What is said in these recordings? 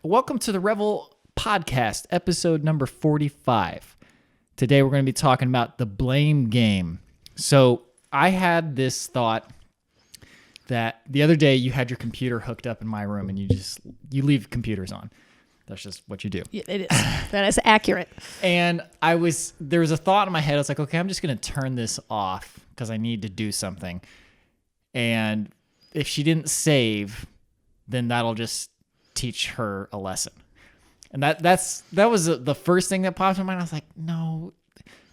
Welcome to the Revel Podcast, episode number 45. Today we're going to be talking about the blame game. So I had this thought that the other day you had your computer hooked up in my room and you leave computers on. That's just what you do. Yeah, it is. That is accurate. And there was a thought in my head. I was like, okay, I'm just going to turn this off because I need to do something. And if she didn't save, then that'll just teach her a lesson. And that was the first thing that popped in my mind. I was like, no.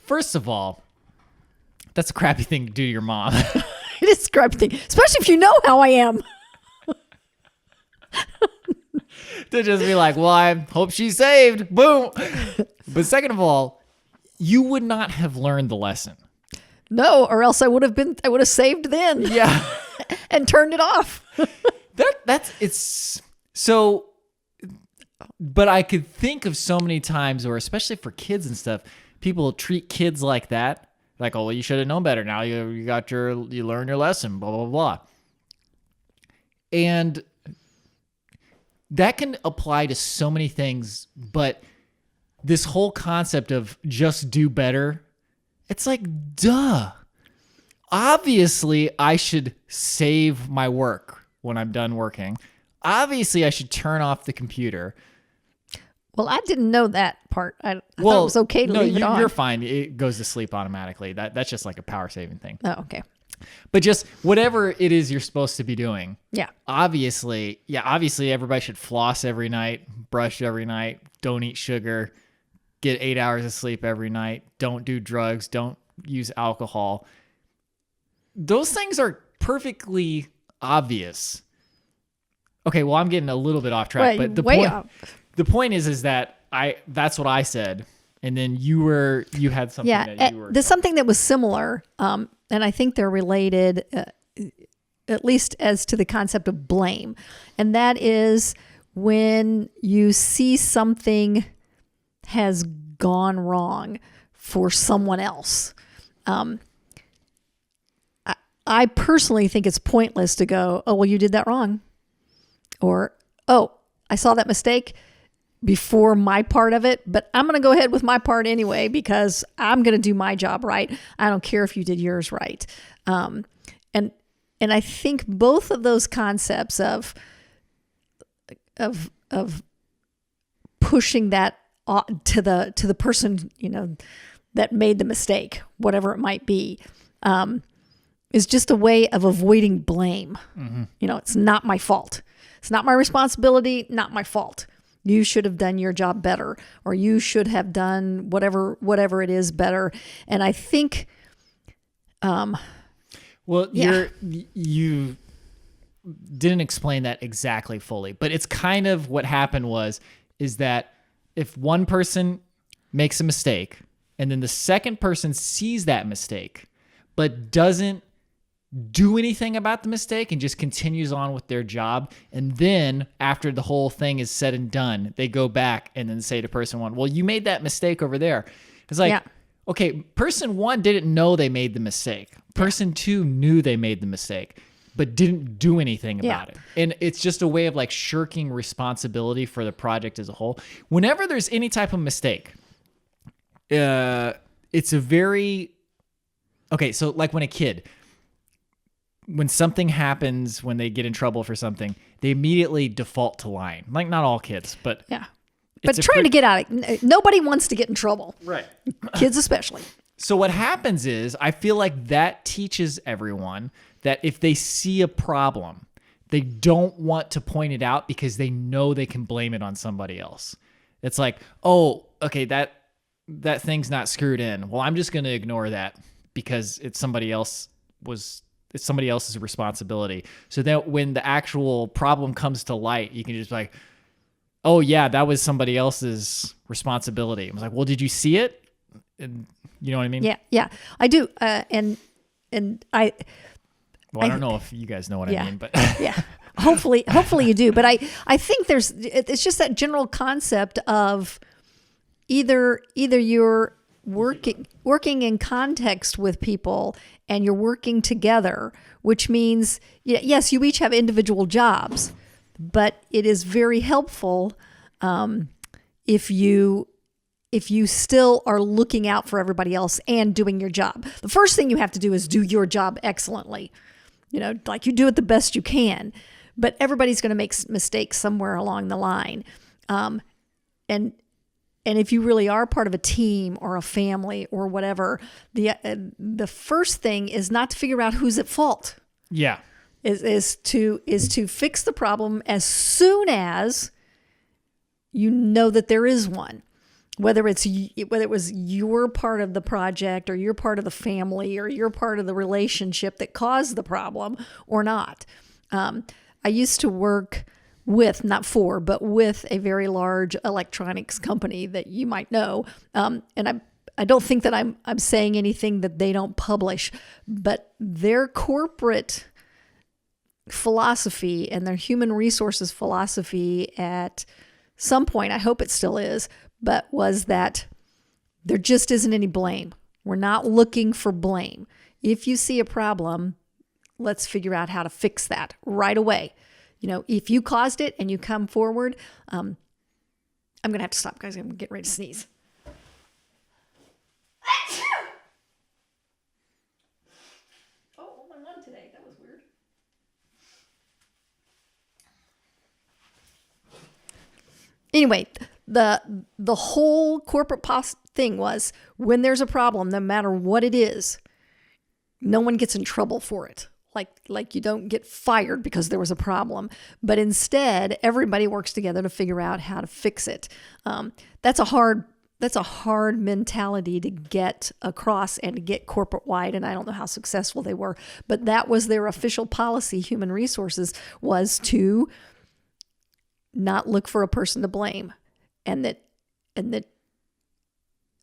First of all, that's a crappy thing to do to your mom. It is a crappy thing, especially if you know how I am. To just be like, well, I hope she's saved. Boom. But second of all, you would not have learned the lesson. No, or else I would have saved then. Yeah. And turned it off. But I could think of so many times, or especially for kids and stuff, people treat kids like that. Like, oh, well, you should have known better. Now you learned your lesson, blah, blah, blah. And that can apply to so many things, but this whole concept of just do better, it's like, duh. Obviously, I should save my work when I'm done working. Obviously, I should turn off the computer. Well, I didn't know that part. I thought it was okay to leave it on. You're fine. It goes to sleep automatically. That's just like a power saving thing. Oh, okay. But just whatever it is you're supposed to be doing. Yeah. Obviously, everybody should floss every night, brush every night, don't eat sugar, get 8 hours of sleep every night, don't do drugs, don't use alcohol. Those things are perfectly obvious. Okay, well, I'm getting a little bit off track, but the point is that that's what I said, and then you had something that you were. There's something that was similar, and I think they're related, at least as to the concept of blame, and that is when you see something has gone wrong for someone else. I personally think it's pointless to go, oh, well, you did that wrong. Or, oh, I saw that mistake before my part of it, but I'm going to go ahead with my part anyway because I'm going to do my job right. I don't care if you did yours right. And I think both of those concepts of pushing that to the person, that made the mistake, whatever it might be, is just a way of avoiding blame. Mm-hmm. It's not my fault. It's not my responsibility, not my fault. You should have done your job better, or you should have done whatever it is better. And I think, you didn't explain that exactly fully, but it's kind of what happened is that if one person makes a mistake and then the second person sees that mistake, but doesn't do anything about the mistake and just continues on with their job. And then after the whole thing is said and done, they go back and then say to person one, well, you made that mistake over there. It's like, okay, person one didn't know they made the mistake. Person two knew they made the mistake, but didn't do anything about it. And it's just a way of like shirking responsibility for the project as a whole. Whenever there's any type of mistake, it's a very, okay, so like when something happens, when they get in trouble for something, they immediately default to lying. Like not all kids, but but trying to get out of it. Nobody wants to get in trouble. Right. Kids especially. So what happens is I feel like that teaches everyone that if they see a problem, they don't want to point it out because they know they can blame it on somebody else. It's like, oh, okay, that thing's not screwed in. Well, I'm just going to ignore that because it's somebody else's responsibility. So that when the actual problem comes to light, you can just be like, oh yeah, that was somebody else's responsibility. I was like, well, did you see it? And you know what I mean? Yeah, I do. And I don't know if you guys know what I mean, but yeah, hopefully you do. But I think it's just that general concept of either you're working in context with people and you're working together, which means, yes, you each have individual jobs, but it is very helpful if you still are looking out for everybody else and doing your job. The first thing you have to do is do your job excellently. Like you do it the best you can, but everybody's going to make mistakes somewhere along the line. And if you really are part of a team or a family or whatever, the first thing is not to figure out who's at fault. Yeah. Is to fix the problem as soon as you know that there is one. Whether it was your part of the project or you're part of the family or you're part of the relationship that caused the problem or not. I used to work with, not for, but with a very large electronics company that you might know. And I don't think that I'm saying anything that they don't publish, but their corporate philosophy and their human resources philosophy at some point, I hope it still is, but was that there just isn't any blame. We're not looking for blame. If you see a problem, let's figure out how to fix that right away. If you caused it and you come forward, I'm going to have to stop, guys. I'm getting ready to sneeze. Oh my God, today. That was weird. Anyway, the whole corporate thing was when there's a problem, no matter what it is, no one gets in trouble for it. Like you don't get fired because there was a problem, but instead everybody works together to figure out how to fix it. That's a hard mentality to get across and to get corporate wide. And I don't know how successful they were, but that was their official policy. Human resources was to not look for a person to blame. And that,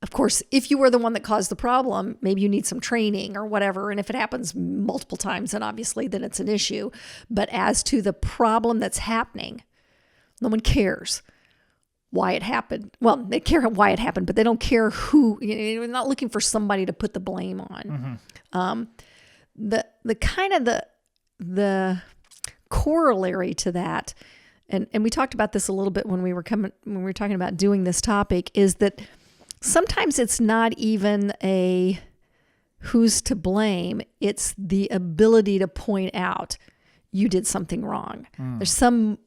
of course, if you were the one that caused the problem, maybe you need some training or whatever. And if it happens multiple times, then obviously then it's an issue. But as to the problem that's happening, no one cares why it happened. Well, they care why it happened, but they don't care who. You're not looking for somebody to put the blame on. Mm-hmm. The kind of the corollary to that. And we talked about this a little bit when we were talking about doing this topic, is that sometimes it's not even a who's to blame. It's the ability to point out you did something wrong. There's some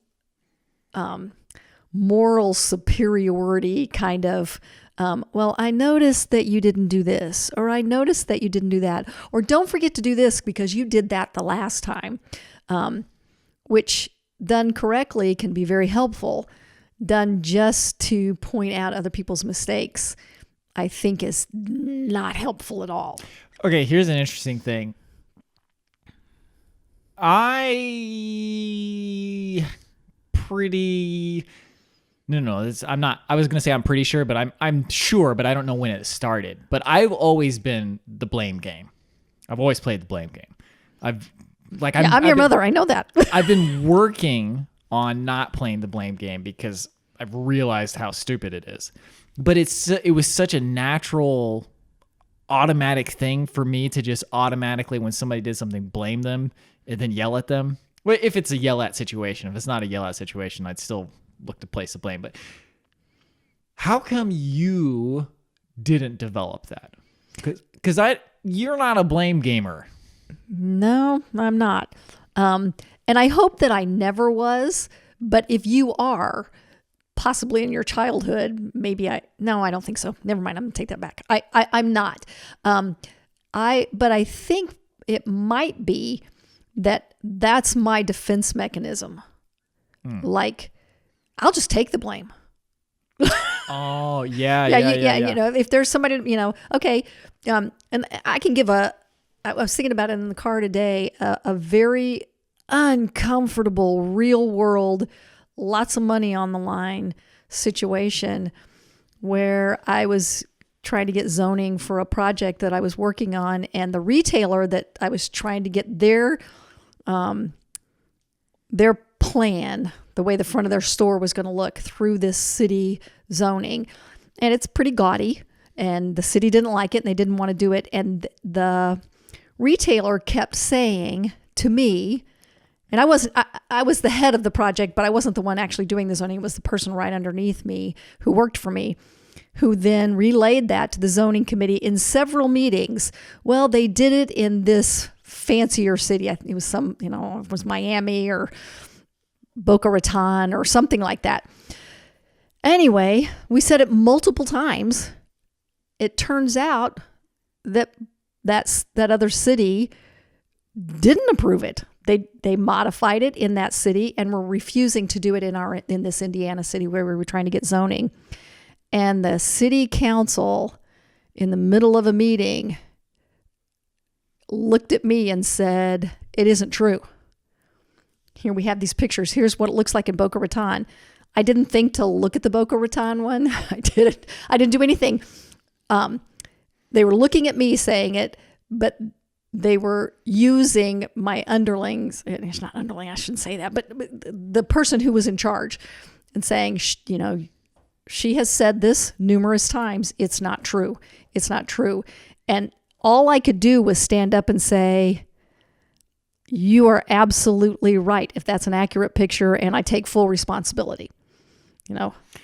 moral superiority kind of, well, I noticed that you didn't do this, or I noticed that you didn't do that, or don't forget to do this because you did that the last time, which done correctly can be very helpful. Done just to point out other people's mistakes, I think is not helpful at all. Okay, here's an interesting thing. I'm not. I was gonna say I'm pretty sure, but I'm sure, but I don't know when it started. But I've always been the blame game. I've always played the blame game. I'm your mother. I know that. I've been working on not playing the blame game because I've realized how stupid it is. But it was such a natural, automatic thing for me to just automatically, when somebody did something, blame them and then yell at them. Well, if it's a yell at situation. If it's not a yell at situation, I'd still look to place the blame. But how come you didn't develop that? Because you're not a blame gamer. No, I'm not. And I hope that I never was. But if you are, possibly in your childhood, I don't think so. Never mind. I'm going to take that back. I'm not. But I think it might be that's my defense mechanism. Like, I'll just take the blame. Oh, yeah. If there's somebody, okay. And I can give I was thinking about it in the car today, a very uncomfortable, real world, lots of money on the line situation where I was trying to get zoning for a project that I was working on, and the retailer that I was trying to get their plan, the way the front of their store was going to look through this city zoning. And it's pretty gaudy, and the city didn't like it and they didn't want to do it. And the retailer kept saying to me, And I was the head of the project, but I wasn't the one actually doing the zoning. It was the person right underneath me who worked for me, who then relayed that to the zoning committee in several meetings. Well, they did it in this fancier city. It was it was Miami or Boca Raton or something like that. Anyway, we said it multiple times. It turns out that other city didn't approve it. They modified it in that city and were refusing to do it in this Indiana city where we were trying to get zoning. And the city council, in the middle of a meeting, looked at me and said, "It isn't true. Here we have these pictures. Here's what it looks like in Boca Raton." I didn't think to look at the Boca Raton one. I didn't do anything. They were looking at me saying it, but they were using my underlings. It's not underling, I shouldn't say that, but the person who was in charge and saying, she has said this numerous times. It's not true. It's not true. And all I could do was stand up and say, "You are absolutely right if that's an accurate picture, and I take full responsibility."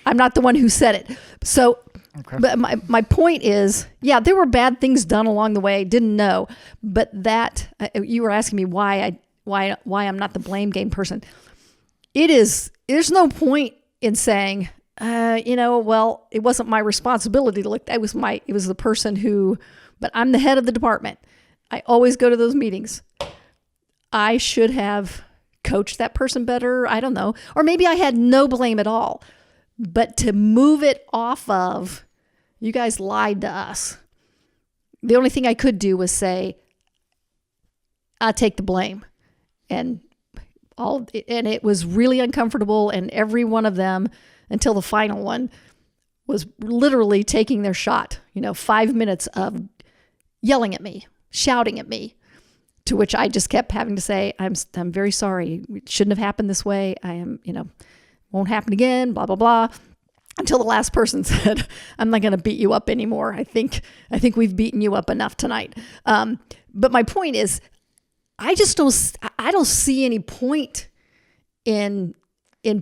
I'm not the one who said it. So, okay. But my point is, yeah, there were bad things done along the way. Didn't know, but that you were asking me why I'm not the blame game person. There's no point in saying, well, it wasn't my responsibility to look. It was the person who, but I'm the head of the department. I always go to those meetings. I should have coached that person better. I don't know. Or maybe I had no blame at all. But to move it off of, you guys lied to us. The only thing I could do was say, I take the blame. And it was really uncomfortable. And every one of them, until the final one, was literally taking their shot. 5 minutes of yelling at me, shouting at me, to which I just kept having to say, I'm very sorry. It shouldn't have happened this way. I am, won't happen again, blah, blah, blah. Until the last person said, "I'm not going to beat you up anymore. I think we've beaten you up enough tonight." But my point is, I don't see any point in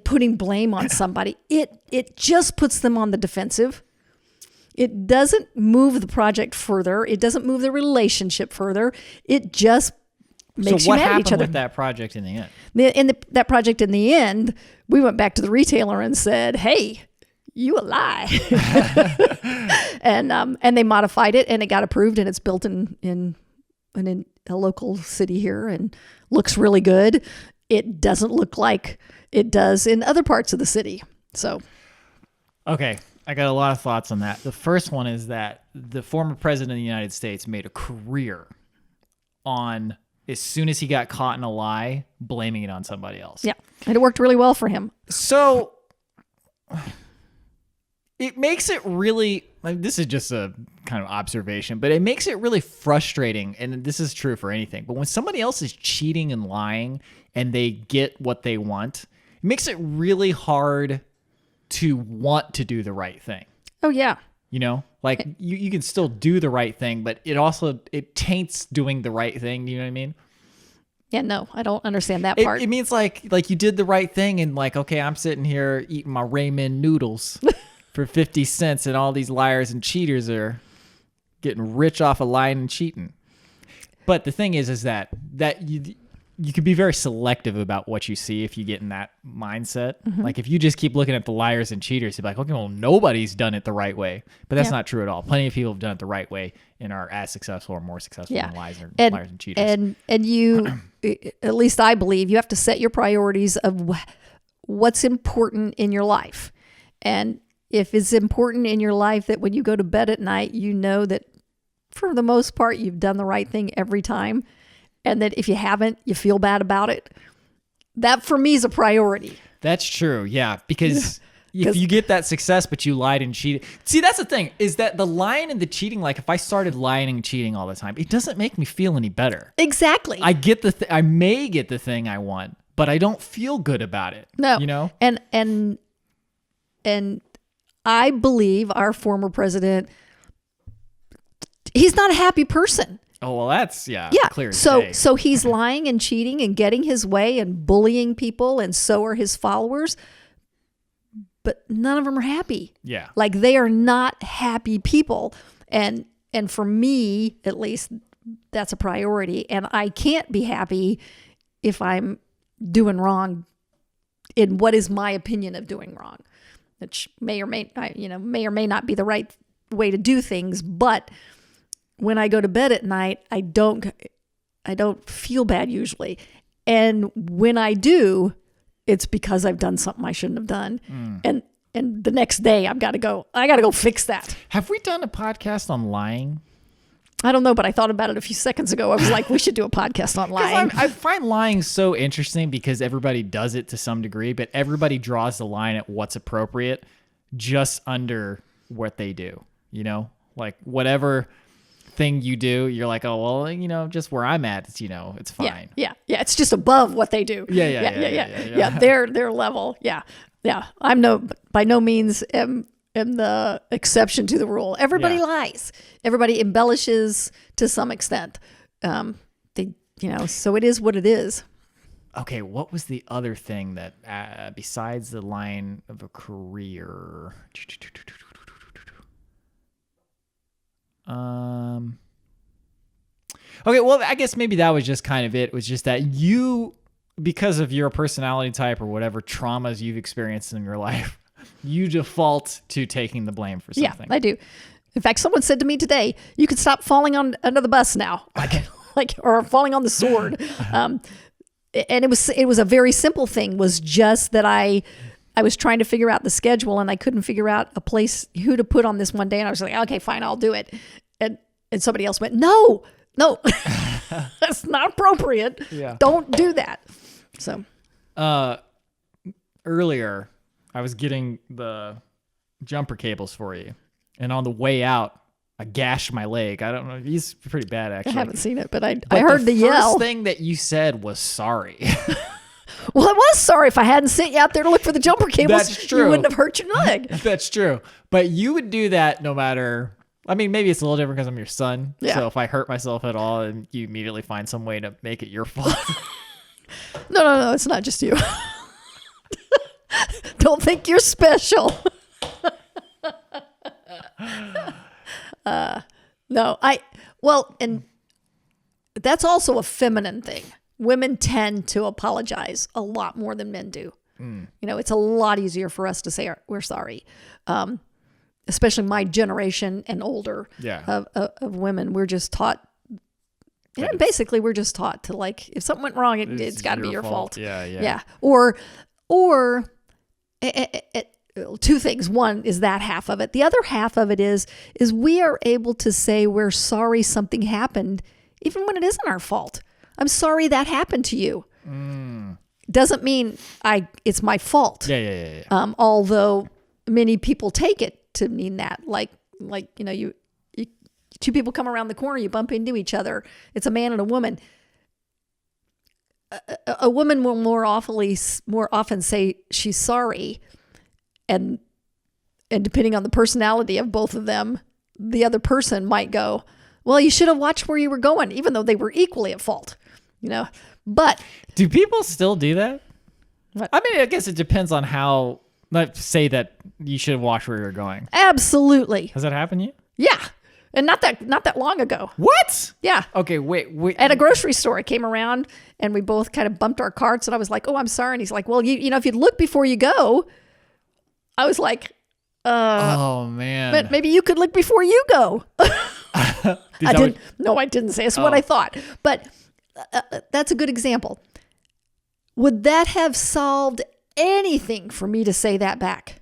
putting blame on somebody. It just puts them on the defensive. It doesn't move the project further. It doesn't move the relationship further. It just makes you mad at each other. So what happened with that project in the end? That project in the end, we went back to the retailer and said, "Hey, you a lie." and they modified it and it got approved and it's built in a local city here and looks really good. It doesn't look like it does in other parts of the city. So, okay. I got a lot of thoughts on that. The first one is that the former president of the United States made a career on, as soon as he got caught in a lie, blaming it on somebody else. Yeah. And it worked really well for him. So it makes it really, this is just a kind of observation, but it makes it really frustrating. And this is true for anything. But when somebody else is cheating and lying and they get what they want, it makes it really hard to want to do the right thing. Oh, yeah. You can still do the right thing, but it taints doing the right thing. Do you know what I mean? Yeah, no, I don't understand that part. It means like you did the right thing and okay, I'm sitting here eating my ramen noodles for 50 cents and all these liars and cheaters are getting rich off of lying and cheating. But the thing is that you could be very selective about what you see if you get in that mindset. Mm-hmm. Like if you just keep looking at the liars and cheaters, you're like, okay, well, nobody's done it the right way. But that's not true at all. Plenty of people have done it the right way and are as successful or more successful than liars and cheaters. And you, at least I believe, you have to set your priorities of what's important in your life. And if it's important in your life that when you go to bed at night, you know that for the most part, you've done the right thing every time. And that if you haven't, you feel bad about it. That for me is a priority. That's true. Yeah. Because if you get that success, but you lied and cheated. See, that's the thing is that the lying and the cheating, like if I started lying and cheating all the time, it doesn't make me feel any better. Exactly. I get I may get the thing I want, but I don't feel good about it. No. And I believe our former president, he's not a happy person. Oh, well, that's, Yeah. clear as So day. so he's lying and cheating and getting his way and bullying people, and so are his followers. But none of them are happy. Yeah. Like, they are not happy people. And for me, at least, that's a priority. And I can't be happy if I'm doing wrong in what is my opinion of doing wrong, which may or may not be the right way to do things. But when I go to bed at night, I don't feel bad usually. And when I do, it's because I've done something I shouldn't have done. And the next day I got to go fix that. Have we done a podcast on lying? I don't know, but I thought about it a few seconds ago. I was like, we should do a podcast on lying. I find lying so interesting because everybody does it to some degree, but everybody draws the line at what's appropriate just under what they do, like whatever thing you do, you're like, oh, well, just where I'm at, it's, it's fine. Yeah. It's just above what they do. Yeah. Their level. Yeah. I'm by no means am the exception to the rule. Everybody lies. Everybody embellishes to some extent. So it is what it is. Okay, what was the other thing that besides the line of a career? Okay, well, I guess maybe that was just kind of it. It was just that you, because of your personality type or whatever traumas you've experienced in your life, you default to taking the blame for something. Yeah, I do. In fact, someone said to me today, "You could stop falling on under the bus now," or falling on the sword. And it was a very simple thing. Was just that I was trying to figure out the schedule and I couldn't figure out a place who to put on this one day. And I was like, okay, fine, I'll do it. And somebody else went, no, that's not appropriate. Yeah. Don't do that. So, earlier I was getting the jumper cables for you, and on the way out, I gashed my leg. I don't know. He's pretty bad, actually. I haven't seen it, but I heard the yell. The first thing that you said was sorry. Well, I was sorry. If I hadn't sent you out there to look for the jumper cables, That's true. You wouldn't have hurt your leg. That's true. But you would do that no matter. I mean, maybe it's a little different because I'm your son. Yeah. So if I hurt myself at all, and you immediately find some way to make it your fault. No. It's not just you. Don't think you're special. No, and that's also a feminine thing. Women tend to apologize a lot more than men do. It's a lot easier for us to say we're sorry. Especially my generation and older of women. We're just taught, basically we're just taught to, like, if something went wrong, it's got to be your fault. Yeah. Or two things. One is that half of it. The other half of it is we are able to say we're sorry something happened, even when it isn't our fault. I'm sorry that happened to you. Doesn't mean it's my fault. Yeah. Although many people take it to mean that, like you two people come around the corner, you bump into each other. It's a man and a woman. A woman will more often say she's sorry, and depending on the personality of both of them, the other person might go, well, you should have watched where you were going, even though they were equally at fault, But do people still do that? What? I mean, I guess it depends on how. Let's say that you should have watched where you were going. Absolutely. Has that happened to you? Yeah, and not that long ago. What? Yeah. Okay, wait. At a grocery store, I came around and we both kind of bumped our carts, and I was like, "Oh, I'm sorry." And he's like, "Well, if you'd look before you go," I was like, "Oh man, but maybe you could look before you go." I didn't say it's what I thought, but that's a good example. Would that have solved anything for me to say that back?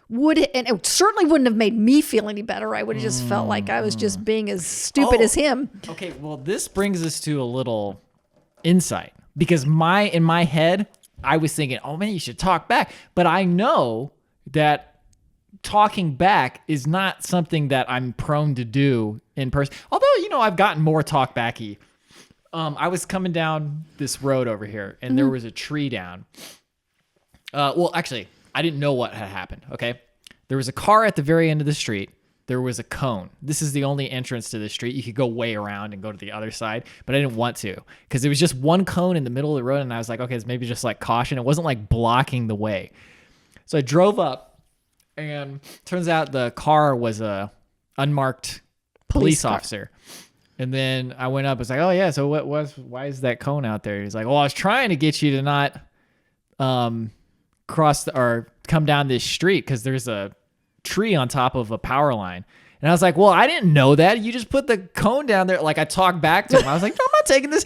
Would it? And it certainly wouldn't have made me feel any better. I would have just felt like I was just being as stupid as him. Okay, well, this brings us to a little insight, because in my head, I was thinking, oh man, you should talk back. But I know that talking back is not something that I'm prone to do in person. Although, I've gotten more talk backy. I was coming down this road over here, and there was a tree down. Well, actually, I didn't know what had happened, okay? There was a car at the very end of the street, there was a cone. This is the only entrance to the street. You could go way around and go to the other side, but I didn't want to because there was just one cone in the middle of the road, and I was like, okay, it's maybe just like caution. It wasn't like blocking the way. So I drove up, and turns out the car was a unmarked police officer. And then I went up. I was like, oh yeah, so why is that cone out there? He's like, well, I was trying to get you to not or come down this street because there's a tree on top of a power line. And I was like, well, I didn't know that. You just put the cone down there. Like, I talked back to him. I was like, no, I'm not taking this.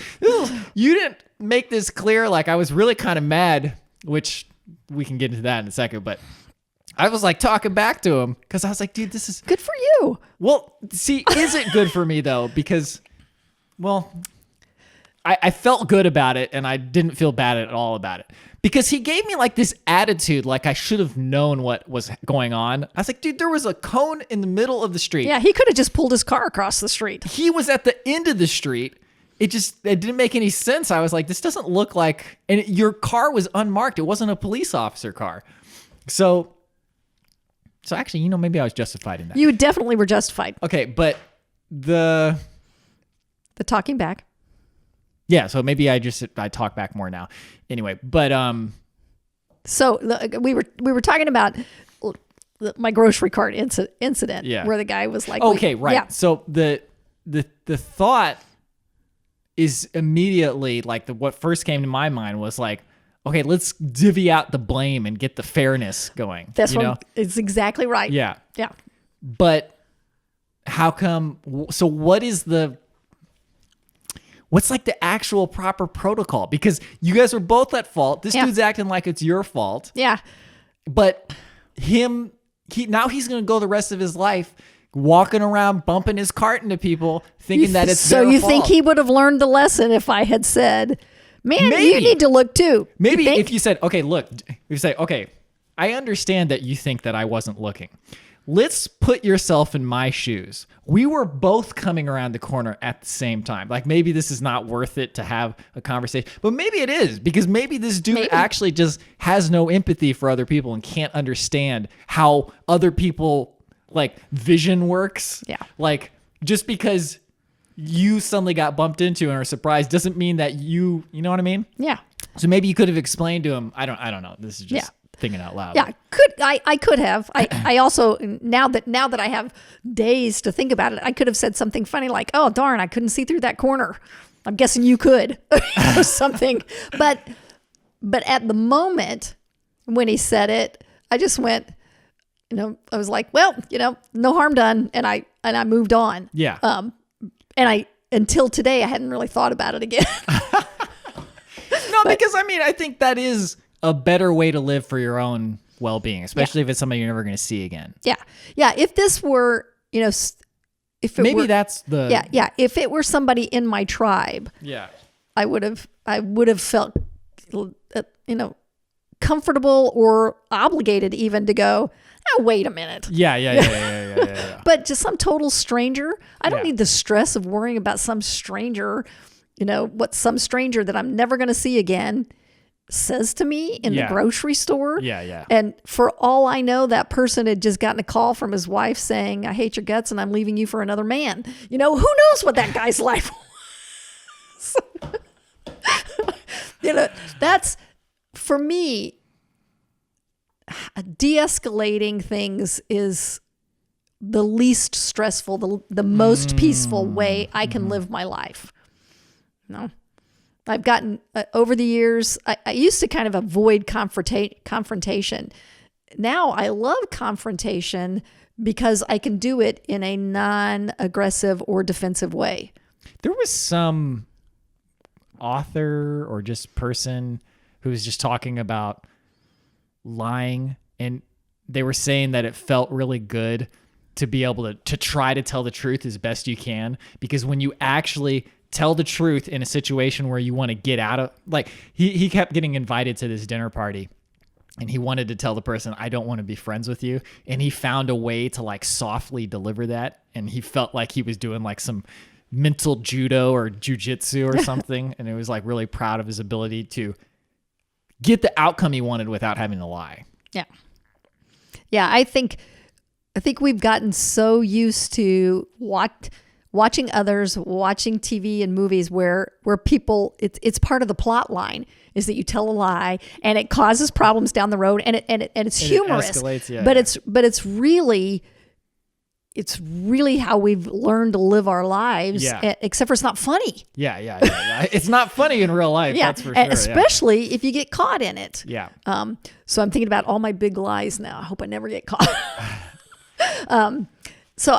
You didn't make this clear. Like, I was really kind of mad, which we can get into that in a second. But I was like talking back to him because I was like, dude, this is good for you. Well, see, is it good for me though? Because, well, I felt good about it and I didn't feel bad at all about it. Because he gave me like this attitude, like I should have known what was going on. I was like, dude, there was a cone in the middle of the street. Yeah, he could have just pulled his car across the street. He was at the end of the street. It didn't make any sense. I was like, this doesn't look like, and your car was unmarked. It wasn't a police officer car. So actually, maybe I was justified in that. You definitely were justified. Okay, but the talking back. Yeah, so maybe I talk back more now. Anyway, but so we were talking about my grocery cart incident, where the guy was like, okay, right. Yeah. So the thought is immediately like what first came to my mind was like, okay, let's divvy out the blame and get the fairness going. That's it's exactly right. Yeah. Yeah. But how come? So what's like the actual proper protocol? Because you guys are both at fault. This dude's acting like it's your fault. Yeah. But now he's going to go the rest of his life walking around bumping his cart into people thinking that it's their fault. So you think he would have learned the lesson if I had said, man, maybe. You need to look too. Maybe if you said, okay, look, you say, okay, I understand that you think that I wasn't looking. Let's put yourself in my shoes. We were both coming around the corner at the same time. Like maybe this is not worth it to have a conversation, but maybe it is because maybe this dude actually just has no empathy for other people and can't understand how other people like vision works. Yeah. Like just because you suddenly got bumped into and are surprised doesn't mean that you know what I mean? Yeah. So maybe you could have explained to him. I don't know. This is just thinking out loud. Yeah, I could have. I also now that I have days to think about it, I could have said something funny like, "Oh darn, I couldn't see through that corner." I'm guessing you could or something. But at the moment when he said it, I just went, I was like, well, no harm done, and I moved on. Yeah. And until today I hadn't really thought about it again. Because I think that is a better way to live for your own well-being, especially if it's somebody you're never going to see again. Yeah. Yeah. If this were, if it maybe that's the if it were somebody in my tribe, I would have felt comfortable or obligated even to go, oh, wait a minute. Yeah. But just some total stranger, I don't need the stress of worrying about some stranger, what some stranger that I'm never going to see again says to me in the grocery store. Yeah. And for all I know, that person had just gotten a call from his wife saying, I hate your guts and I'm leaving you for another man. Who knows what that guy's life was? That's, for me, de-escalating things is the least stressful, the most peaceful way I can live my life. I've gotten over the years, I used to kind of avoid confrontation. Now I love confrontation because I can do it in a non-aggressive or defensive way. There was some author or just person who was just talking about lying, and they were saying that it felt really good to be able to try to tell the truth as best you can, because when you actually tell the truth in a situation where you want to get out of, like he kept getting invited to this dinner party and he wanted to tell the person, I don't want to be friends with you. And he found a way to like softly deliver that. And he felt like he was doing like some mental judo or jujitsu or something. And it was like really proud of his ability to get the outcome he wanted without having to lie. Yeah. Yeah. I think I think we've gotten so used to watching others, watching TV and movies where people, it's part of the plot line is that you tell a lie and it causes problems down the road and it's humorous. It escalates, yeah, but it's really how we've learned to live our lives, except for it's not funny. Yeah. It's not funny in real life, that's for sure. Especially if you get caught in it. Yeah. So I'm thinking about all my big lies now. I hope I never get caught. So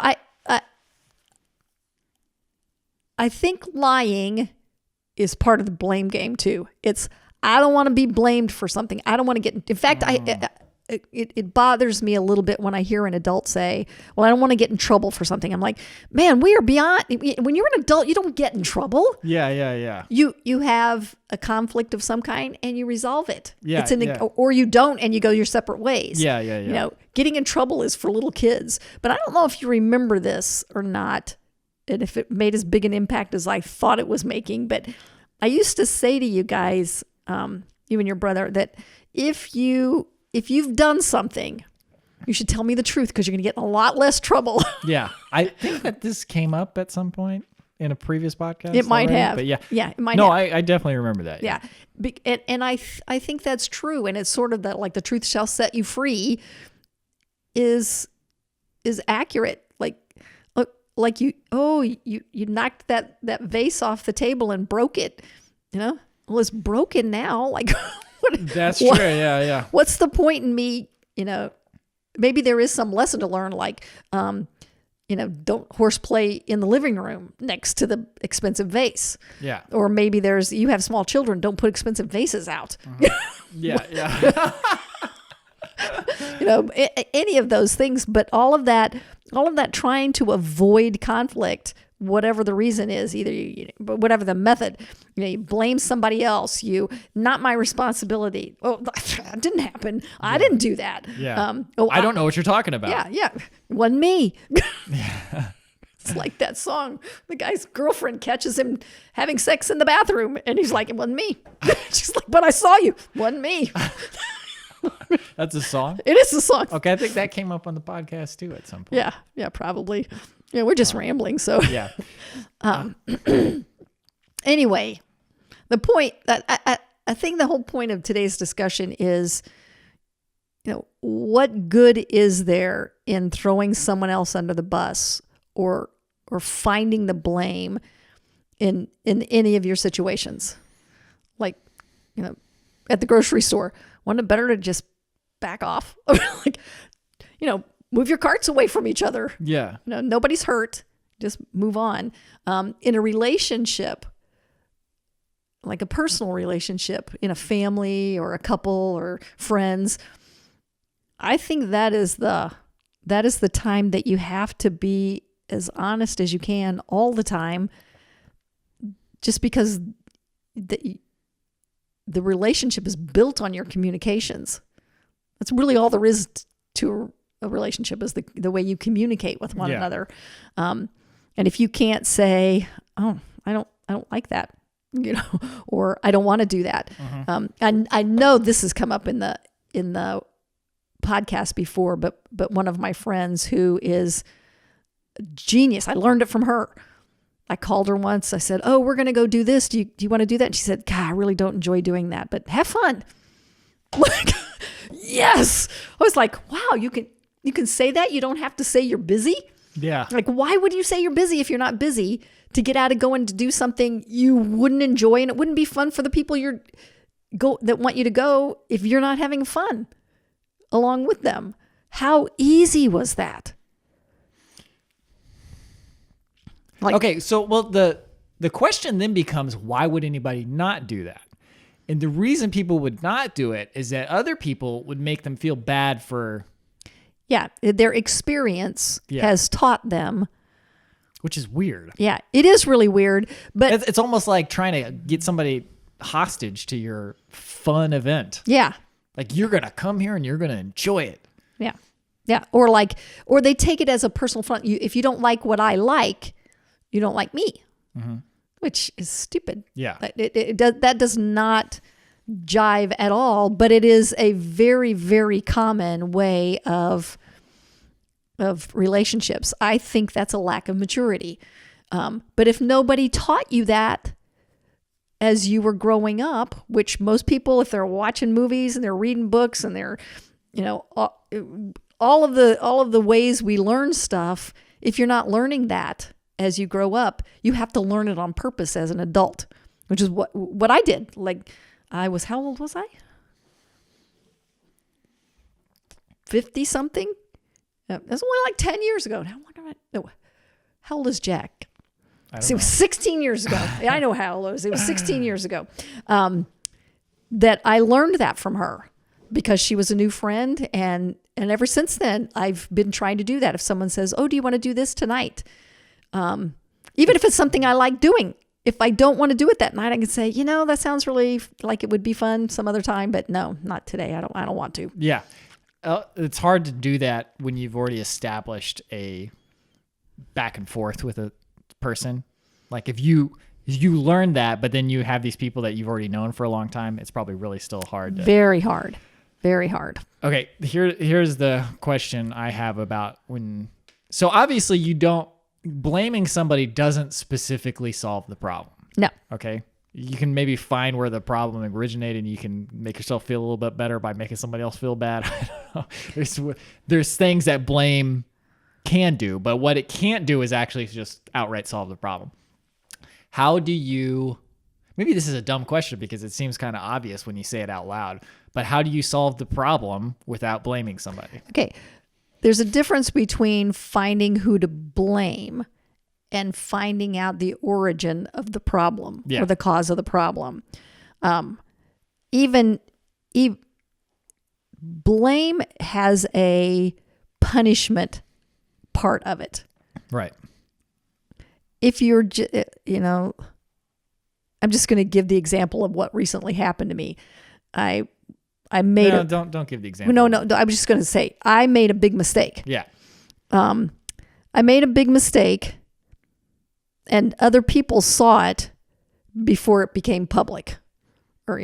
I think lying is part of the blame game too. It's, I don't want to be blamed for something. I don't want to get, in fact, it bothers me a little bit when I hear an adult say, well, I don't want to get in trouble for something. I'm like, man, we are beyond, when you're an adult, you don't get in trouble. Yeah. You have a conflict of some kind and you resolve it. Yeah, or you don't and you go your separate ways. Yeah. You know, getting in trouble is for little kids. But I don't know if you remember this or not, and if it made as big an impact as I thought it was making. But I used to say to you guys, you and your brother, that if you've done something, you should tell me the truth because you're going to get in a lot less trouble. Yeah. I think that this came up at some point in a previous podcast. It might already, have. But yeah. Yeah, it might no, have. I definitely remember that. Yeah. And I think that's true. And it's sort of that, like, the truth shall set you free is accurate. Like you knocked that vase off the table and broke it, you know? Well, it's broken now. Like, That's true. Yeah. What's the point in me, you know, maybe there is some lesson to learn, like, you know, don't horseplay in the living room next to the expensive vase. Yeah. Or maybe you have small children, don't put expensive vases out. Yeah. You know, any of those things, but all of that trying to avoid conflict, whatever the reason is, either whatever the method, you blame somebody else. Not my responsibility. Oh, that didn't happen. Yeah. I didn't do that. Yeah. I don't know what you're talking about. Yeah. It wasn't me. It's like that song. The guy's girlfriend catches him having sex in the bathroom, and he's like, "It wasn't me." She's like, "But I saw you. It wasn't me." That's a song? It is a song. Okay, I think that came up on the podcast too at some point. Yeah, probably. Yeah, we're just rambling. So yeah. Anyway, the point that I think the whole point of today's discussion is, you know, what good is there in throwing someone else under the bus or finding the blame in any of your situations? Like, you know, at the grocery store, wasn't it better to just back off? Like, you know, move your carts away from each other. Yeah. You know, nobody's hurt. Just move on. In a relationship, like a personal relationship, in a family or a couple or friends, I think that is the time that you have to be as honest as you can all the time, just because the relationship is built on your communications. That's really all there is to a relationship, is the way you communicate with one another. And if you can't say, "Oh, I don't like that," you know, or "I don't want to do that." And I know this has come up in the podcast before, but one of my friends who is a genius, I learned it from her. I called her once. I said, "Oh, we're going to go do this. Do you want to do that?" And she said, "God, I really don't enjoy doing that, but have fun." Like, yes. I was like, wow, you can say that. You don't have to say you're busy. Yeah. Like, why would you say you're busy if you're not busy to get out of going to do something you wouldn't enjoy, and it wouldn't be fun for the people that want you to go if you're not having fun along with them? How easy was that? Like, okay, so well, the question then becomes, why would anybody not do that? And the reason people would not do it is that other people would make them feel bad for... Yeah, their experience has taught them. Which is weird. Yeah, it is really weird. But it's almost like trying to get somebody hostage to your fun event. Yeah. Like, you're going to come here and you're going to enjoy it. Yeah. Yeah. Or they take it as a personal fun. If you don't like what I like, you don't like me, which is stupid. Yeah. That does not jive at all, but it is a very, very common way of relationships. I think that's a lack of maturity. But if nobody taught you that as you were growing up, which most people, if they're watching movies and they're reading books and they're, all of the ways we learn stuff, if you're not learning that as you grow up, you have to learn it on purpose as an adult, which is what I did. Like how old was I? 50 something. That's only like 10 years ago. How old is Jack? See, it was 16 years ago. I know how old it was. It was 16 years ago that I learned that from her because she was a new friend. And ever since then, I've been trying to do that. If someone says, oh, do you want to do this tonight? Even if it's something I like doing. If I don't want to do it that night, I can say, that sounds really like it would be fun some other time. But no, not today. I don't want to. Yeah. It's hard to do that when you've already established a back and forth with a person. Like if you learn that, but then you have these people that you've already known for a long time, it's probably really still hard. Very hard. Very hard. Okay. Here's the question I have about so obviously blaming somebody doesn't specifically solve the problem. No. Okay. You can maybe find where the problem originated and you can make yourself feel a little bit better by making somebody else feel bad. I don't know. There's things that blame can do, but what it can't do is actually just outright solve the problem. How do you, maybe this is a dumb question because it seems kind of obvious when you say it out loud, but how do you solve the problem without blaming somebody? Okay. There's a difference between finding who to blame and finding out the origin of the problem or the cause of the problem. Even blame has a punishment part of it. Right. If you're, I'm just going to give the example of what recently happened to me. I made don't give the example. No, I was just going to say I made a big mistake. Yeah. I made a big mistake. And other people saw it before it became public or,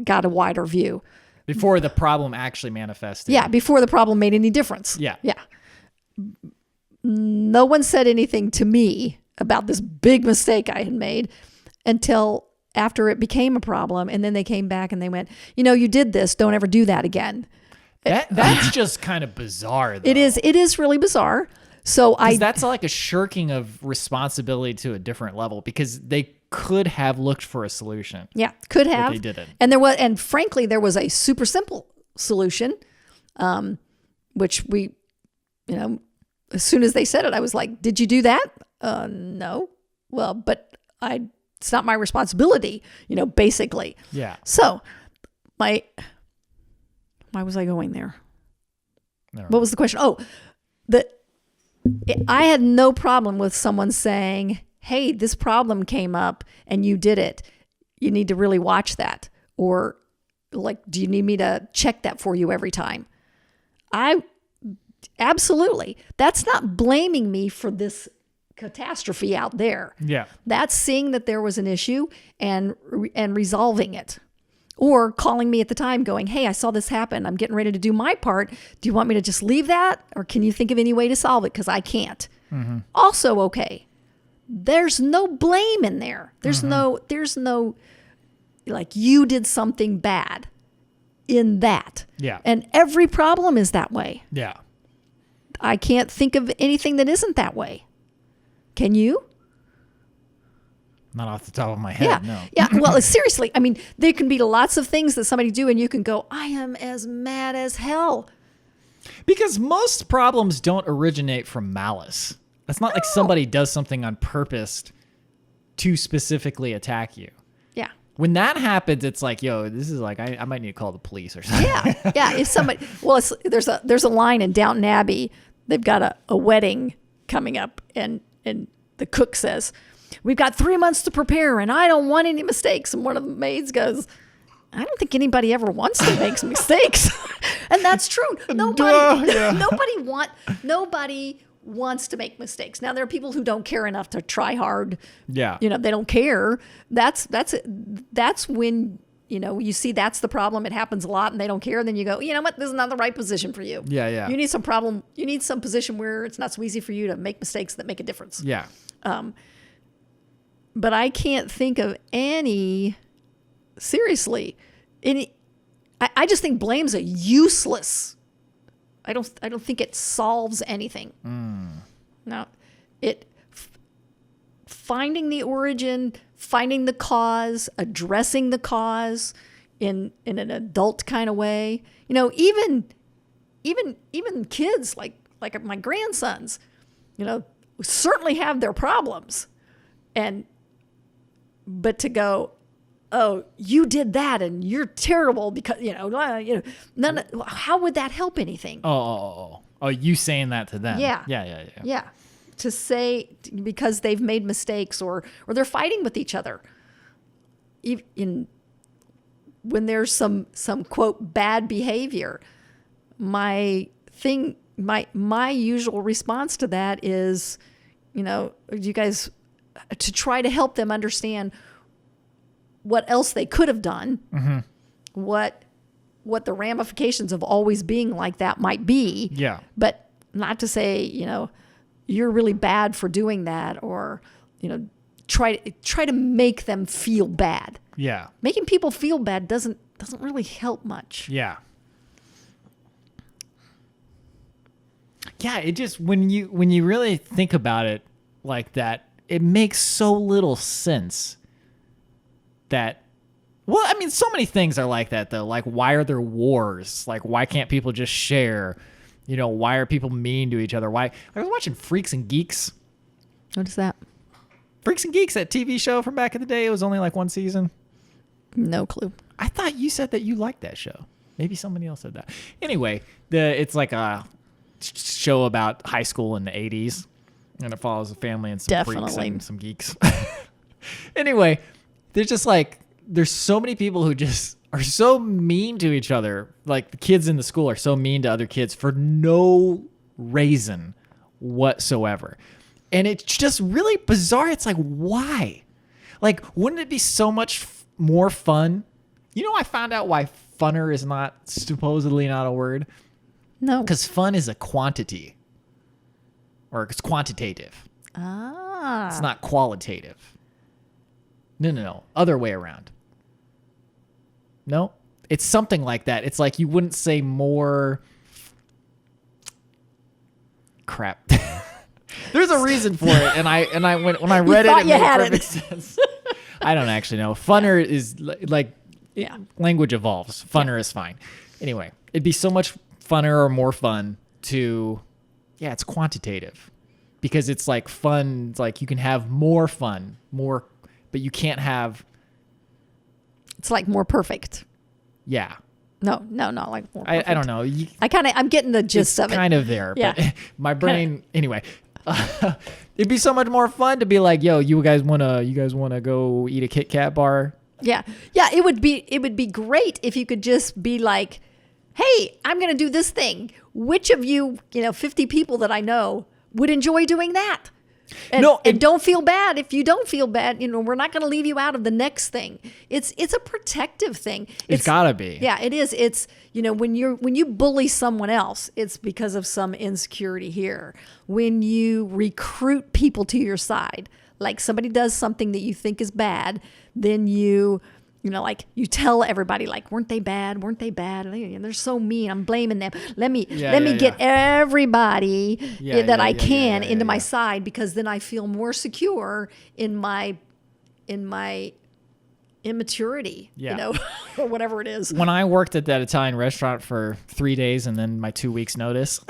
got a wider view. Before the problem actually manifested. Yeah, before the problem made any difference. Yeah. Yeah. No one said anything to me about this big mistake I had made until after it became a problem. And then they came back and they went, you did this. Don't ever do that again. That's just kind of bizarre, though. It is really bizarre. So that's like a shirking of responsibility to a different level because they could have looked for a solution. Yeah, could have. But they didn't. And frankly, there was a super simple solution, which we, as soon as they said it, I was like, did you do that? No. Well, but it's not my responsibility, basically. Yeah. So why was I going there? What was the question? Oh, I had no problem with someone saying, hey, this problem came up and you did it. You need to really watch that. Or like, do you need me to check that for you every time? Absolutely. That's not blaming me for this catastrophe out there. Yeah. That's seeing that there was an issue and resolving it. Or calling me at the time going, hey, I saw this happen. I'm getting ready to do my part. Do you want me to just leave that? Or can you think of any way to solve it? Because I can't. Mm-hmm. Also okay. There's no blame in there. There's no like you did something bad in that. Yeah. And every problem is that way. Yeah. I can't think of anything that isn't that way. Can you? Not off the top of my head, no. Yeah, well, seriously, I mean, there can be lots of things that somebody do and you can go, I am as mad as hell. Because most problems don't originate from malice. It's not like somebody does something on purpose to specifically attack you. Yeah. When that happens, it's like, yo, this is like, I might need to call the police or something. Yeah. If somebody, well, there's a line in Downton Abbey. They've got a wedding coming up and the cook says, we've got 3 months to prepare and I don't want any mistakes. And one of the maids goes, I don't think anybody ever wants to make some mistakes. And that's true. Nobody wants to make mistakes. Now there are people who don't care enough to try hard. Yeah. They don't care. That's when, you see that's the problem. It happens a lot and they don't care. And then you go, you know what? This is not the right position for you. Yeah, yeah. You need some position where it's not so easy for you to make mistakes that make a difference. Yeah. But I can't think of any, seriously, I just think blame's a useless. I don't think it solves anything. No, finding the origin, finding the cause, addressing the cause in an adult kind of way. Even kids like my grandsons, certainly have their problems, but to go, oh, you did that and you're terrible because how would that help anything? Oh, you saying that to them? Yeah. Yeah. To say because they've made mistakes or they're fighting with each other. When there's some quote bad behavior, my usual response to that is, you guys, to try to help them understand what else they could have done, what the ramifications of always being like that might be. Yeah. But not to say, you're really bad for doing that, or, try to make them feel bad. Yeah. Making people feel bad doesn't really help much. Yeah. Yeah, it just when you really think about it like that, it makes so little sense that, well, I mean, so many things are like that though. Like, why are there wars? Like, why can't people just share? Why are people mean to each other? I was watching Freaks and Geeks. What is that? Freaks and Geeks, that TV show from back in the day. It was only like one season. No clue. I thought you said that you liked that show. Maybe somebody else said that. Anyway, it's like a show about high school in the 80s, and it follows a family and some freaks and some geeks. Anyway, there's so many people who just are so mean to each other. Like, the kids in the school are so mean to other kids for no reason whatsoever. And it's just really bizarre. It's like, why? Like, wouldn't it be so much more fun? I found out why funner is supposedly not a word. No. Because fun is a quantity. Or it's quantitative. Ah. It's not qualitative. No. Other way around. No? It's something like that. It's like you wouldn't say more... Crap. There's a reason for it, and when I read it made perfect sense. I don't actually know. Funner is like language evolves. Funner is fine. Anyway, it'd be so much funner or more fun to, it's quantitative, because it's like fun. It's like you can have more fun, but you can't have. It's like more perfect. Yeah. No, not like more perfect. I don't know. I'm getting the gist of it. Kind of there, yeah. But my brain anyway. It'd be so much more fun to be like, yo, you guys wanna go eat a Kit Kat bar? Yeah. It would be great if you could just be like, hey, I'm gonna do this thing. Which of you, 50 people that I know would enjoy doing that? And don't feel bad if you don't feel bad. We're not going to leave you out of the next thing. It's a protective thing. It's gotta be. Yeah, it is. It's, when you bully someone else, it's because of some insecurity here. When you recruit people to your side, like somebody does something that you think is bad, then you tell everybody, like, weren't they bad? They're so mean. I'm blaming them. Let me get everybody that I can into my side, because then I feel more secure in my immaturity, or whatever it is. When I worked at that Italian restaurant for 3 days and then my 2 weeks notice,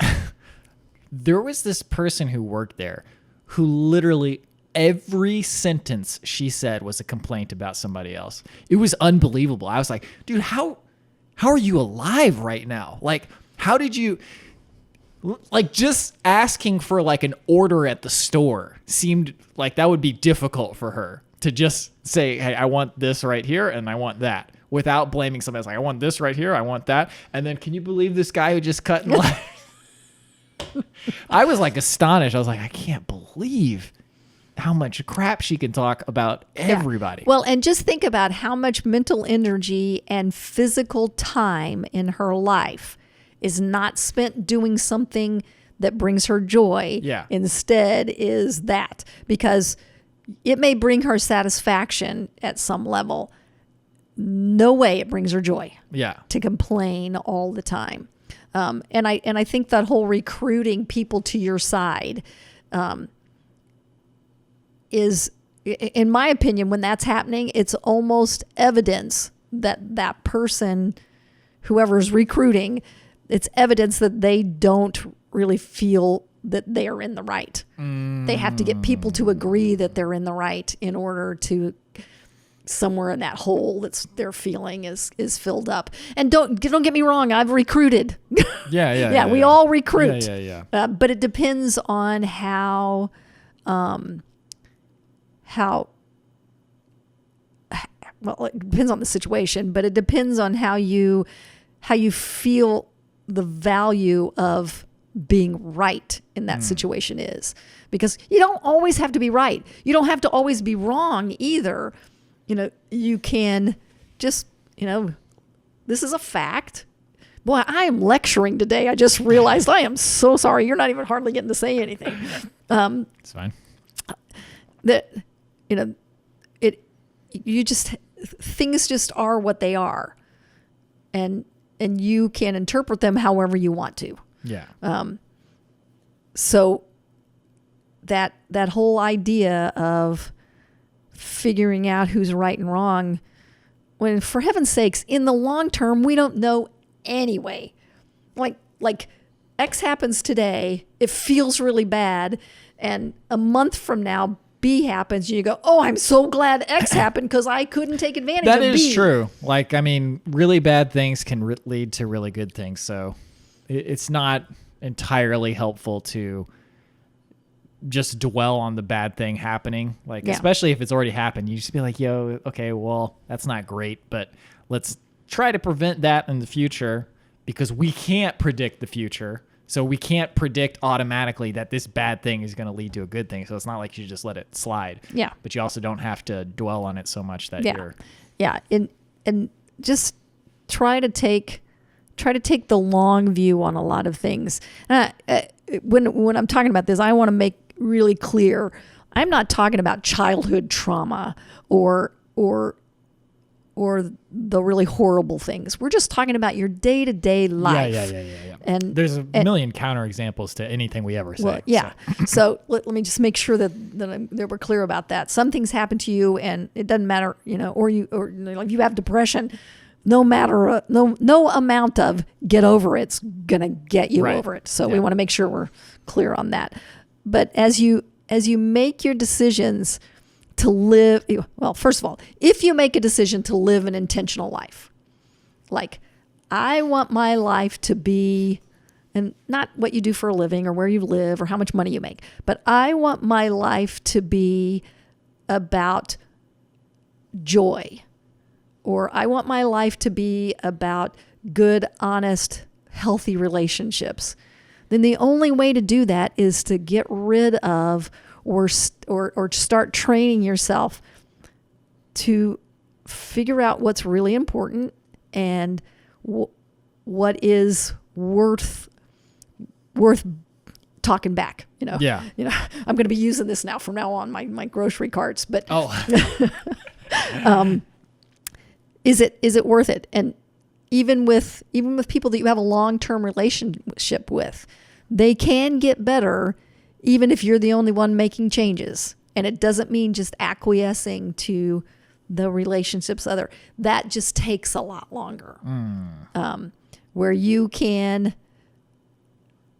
there was this person who worked there who literally every sentence she said was a complaint about somebody else. It was unbelievable. I was like, dude, how are you alive right now? Like, how did you, like, just asking for like an order at the store seemed like that would be difficult for her to just say, hey, I want this right here and I want that, without blaming somebody else. Like, I want this right here, I want that. And then, can you believe this guy who just cut in line? I was like astonished. I was like, I can't believe how much crap she can talk about everybody. Well, and just think about how much mental energy and physical time in her life is not spent doing something that brings her joy. Yeah. Instead is that, because it may bring her satisfaction at some level. No way it brings her joy. Yeah. To complain all the time. And I think that whole recruiting people to your side is, in my opinion, when that's happening, it's almost evidence that that person, whoever's recruiting, it's evidence that they don't really feel that they're in the right. They have to get people to agree that they're in the right in order to, somewhere in that hole that's they're feeling is filled up. And don't get me wrong, I've recruited. Yeah. We all recruit. Yeah. But it depends on how well, it depends on the situation, but it depends on how you feel the value of being right in that situation is. Because you don't always have to be right. You don't have to always be wrong either. You can just, this is a fact. Boy, I am lecturing today. I just realized I am so sorry. You're not even hardly getting to say anything. It's fine. Things just are what they are. And you can interpret them however you want to. Yeah. So that whole idea of figuring out who's right and wrong, when, for heaven's sakes, in the long term, we don't know anyway. Like X happens today, it feels really bad, and a month from now, B happens, and you go, oh, I'm so glad X happened because I couldn't take advantage of B. That is true. Really bad things can lead to really good things. So it's not entirely helpful to just dwell on the bad thing happening. Especially if it's already happened, you just be like, yo, okay, well, that's not great, but let's try to prevent that in the future, because we can't predict the future. So we can't predict automatically that this bad thing is going to lead to a good thing. So it's not like you just let it slide. Yeah. But you also don't have to dwell on it so much that you're... Yeah. And just try to take the long view on a lot of things. When I'm talking about this, I want to make really clear, I'm not talking about childhood trauma or the really horrible things. We're just talking about your day-to-day life. Yeah. And there's a million counterexamples to anything we ever say. Well, yeah. So let me just make sure that we're clear about that. Some things happen to you, and it doesn't matter, or you have depression. No amount of get over it's gonna get you over it. So we want to make sure we're clear on that. But as you make your decisions to live, well, first of all, if you make a decision to live an intentional life, like I want my life to be, and not what you do for a living or where you live or how much money you make, but I want my life to be about joy, or I want my life to be about good, honest, healthy relationships, then the only way to do that is to get rid of or start training yourself to figure out what's really important and what is worth talking back. Yeah. I'm going to be using this now from now on, my grocery carts, but is it worth it? And even with people that you have a long-term relationship with, they can get better even if you're the only one making changes. And it doesn't mean just acquiescing to the relationships that just takes a lot longer. Where you can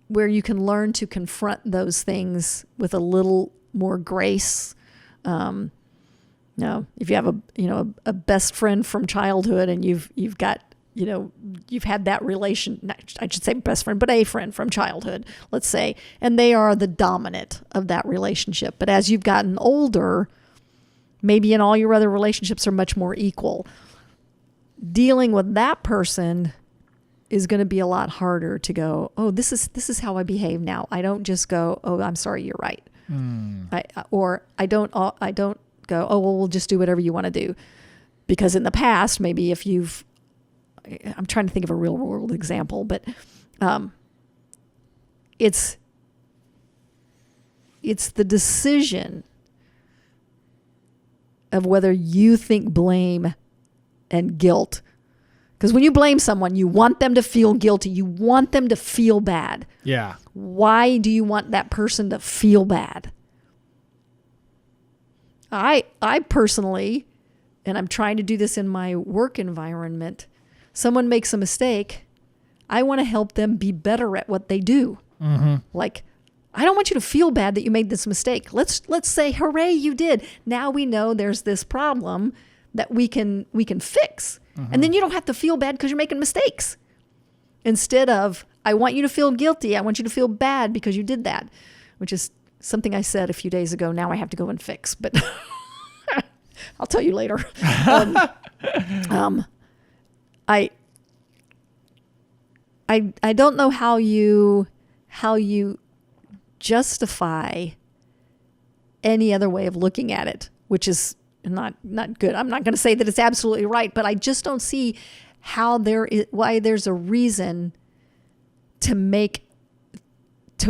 learn to confront those things with a little more grace. If you have a best friend from childhood and you've got, you've had that I should say best friend, but a friend from childhood, let's say, and they are the dominant of that relationship. But as you've gotten older, maybe in all your other relationships are much more equal. Dealing with that person is going to be a lot harder to go, oh, this is how I behave now. I don't just go, oh, I'm sorry, you're right. I don't go, oh, well, we'll just do whatever you want to do. Because in the past, maybe if I'm trying to think of a real world example, but it's the decision of whether you think blame and guilt. Because when you blame someone, you want them to feel guilty. You want them to feel bad. Yeah. Why do you want that person to feel bad? I personally, and I'm trying to do this in my work environment, someone makes a mistake, I want to help them be better at what they do. Mm-hmm. Like, I don't want you to feel bad that you made this mistake. Let's say, hooray, you did. Now we know there's this problem that we can fix. Mm-hmm. And then you don't have to feel bad because you're making mistakes. Instead of, I want you to feel guilty. I want you to feel bad because you did that, which is something I said a few days ago. Now I have to go and fix, but I'll tell you later. I don't know how you justify any other way of looking at it, which is not good. I'm not going to say that it's absolutely right, but I just don't see why there's a reason to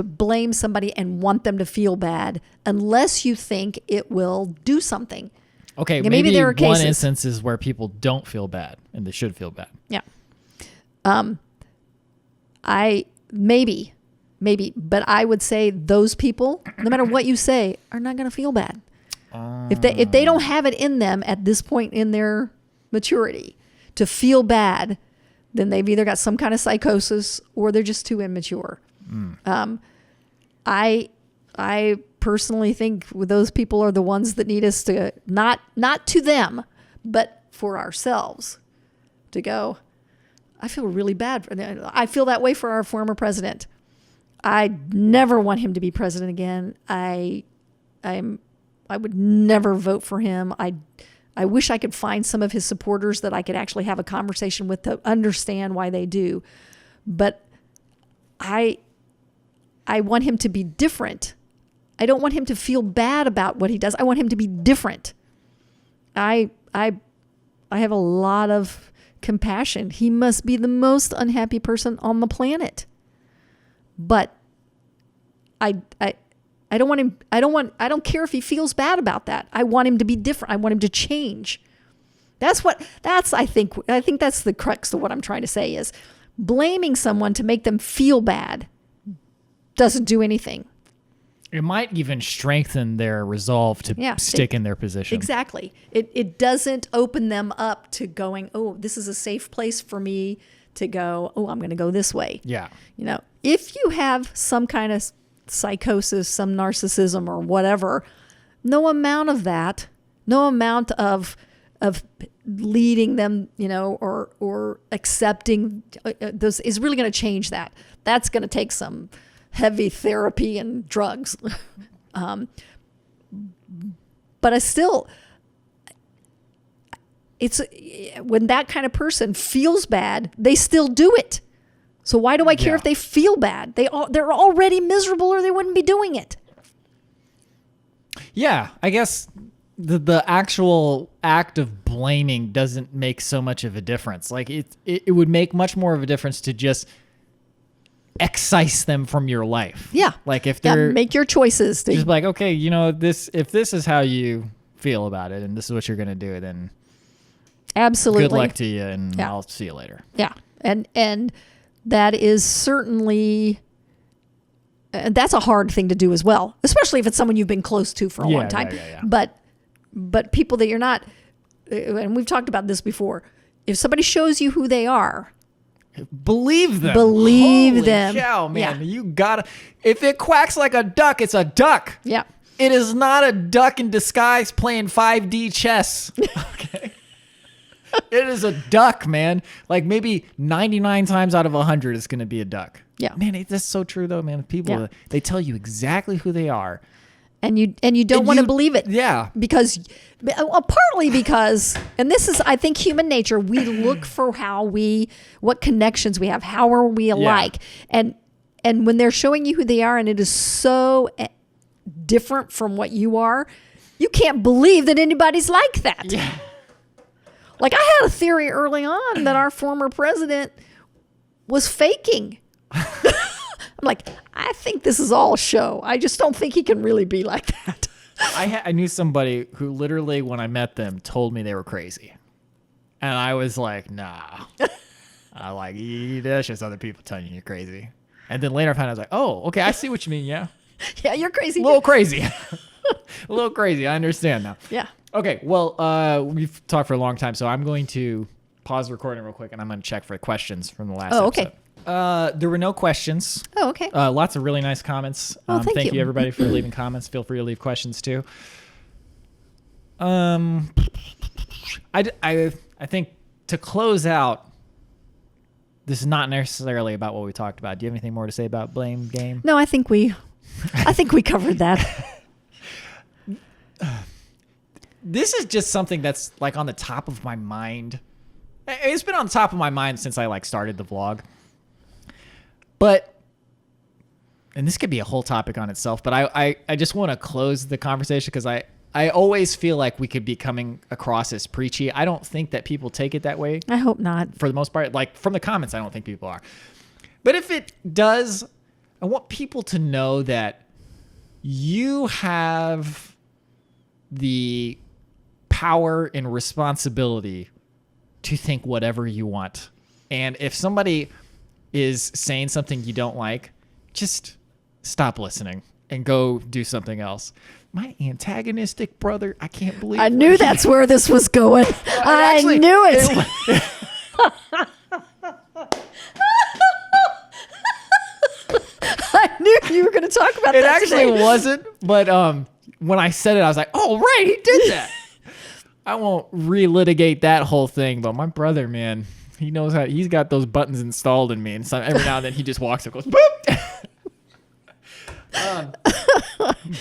blame somebody and want them to feel bad unless you think it will do something. Okay, Yeah, maybe there are one cases. instance is where people don't feel bad and they should feel bad. Yeah. Maybe, but I would say those people, no matter what you say, are not going to feel bad. If they don't have it in them at this point in their maturity to feel bad, then they've either got some kind of psychosis or they're just too immature. I personally think those people are the ones that need us to not to them, but for ourselves to go, I feel really bad. I feel that way for our former president. I never want him to be president again. I would never vote for him. I wish I could find some of his supporters that I could actually have a conversation with to understand why they do. But I want him to be different. I don't want him to feel bad about what he does. I want him to be different. I have a lot of compassion. He must be the most unhappy person on the planet. But I don't want him, I don't care if he feels bad about that. I want him to be different. I want him to change. I think that's the crux of what I'm trying to say is blaming someone to make them feel bad doesn't do anything. It might even strengthen their resolve to stick in their position. Exactly. It doesn't open them up to going, oh, this is a safe place for me to go, oh, I'm going to go this way. Yeah. If you have some kind of psychosis, some narcissism or whatever, no amount of leading them, or accepting those is really going to change that. That's going to take some heavy therapy and drugs. But it's when that kind of person feels bad, they still do it. So why do I care if they feel bad? They're already miserable or they wouldn't be doing it. Yeah, I guess the actual act of blaming doesn't make so much of a difference. Like it would make much more of a difference to just excise them from your life. Yeah. Like if they're make your choices. Just like, okay, if this is how you feel about it and this is what you're going to do, then absolutely good luck to you and I'll see you later. Yeah. And that is certainly, that's a hard thing to do as well, especially if it's someone you've been close to for a long time. Yeah. But people that you're not, and we've talked about this before, if somebody shows you who they are, believe them. Believe Holy them. Cow, man. Yeah. You gotta, if it quacks like a duck, it's a duck. Yeah. It is not a duck in disguise playing 5D chess. Okay. It is a duck, man. Like maybe 99 times out of 100 it's going to be a duck. Yeah. Man, that's so true though, man. People, they tell you exactly who they are. And you don't want to believe it. Yeah. Partly because, and this is, I think, human nature. We look for what connections we have. How are we alike? And when they're showing you who they are and it is so different from what you are, you can't believe that anybody's like that. Yeah. Like, I had a theory early on that our former president was faking. I'm like, I think this is all a show. I just don't think he can really be like that. I knew somebody who literally, when I met them, told me they were crazy. And I was like, nah. That's just other people telling you you're crazy. And then later I found out, I was like, oh, okay, I see what you mean, yeah. Yeah, you're crazy. A little crazy. A little crazy. I understand now. Yeah. Okay, well, we've talked for a long time, so I'm going to pause the recording real quick, and I'm going to check for questions from the last okay. episode. There were no questions. Oh, okay. Lots of really nice comments. Thank you, everybody, for leaving comments. Feel free to leave questions, too. I think to close out, this is not necessarily about what we talked about. Do you have anything more to say about blame game? No, I think we covered that. This is just something that's like on the top of my mind. It's been on top of my mind since I started the vlog. But, and this could be a whole topic on itself, but I just want to close the conversation because I always feel like we could be coming across as preachy. I don't think that people take it that way. I hope not. For the most part, from the comments, I don't think people are. But if it does, I want people to know that you have the power and responsibility to think whatever you want. And if somebody is saying something you don't like, just stop listening and go do something else. My antagonistic brother, I can't believe I knew that's where this was going. I knew it. I knew you were going to talk about it that actually today. wasn't, but when I said it, I was like, oh, right, he did that. I won't relitigate that whole thing, but my brother, man, he knows how, he's got those buttons installed in me, and so every now and then he just walks up and goes, boop!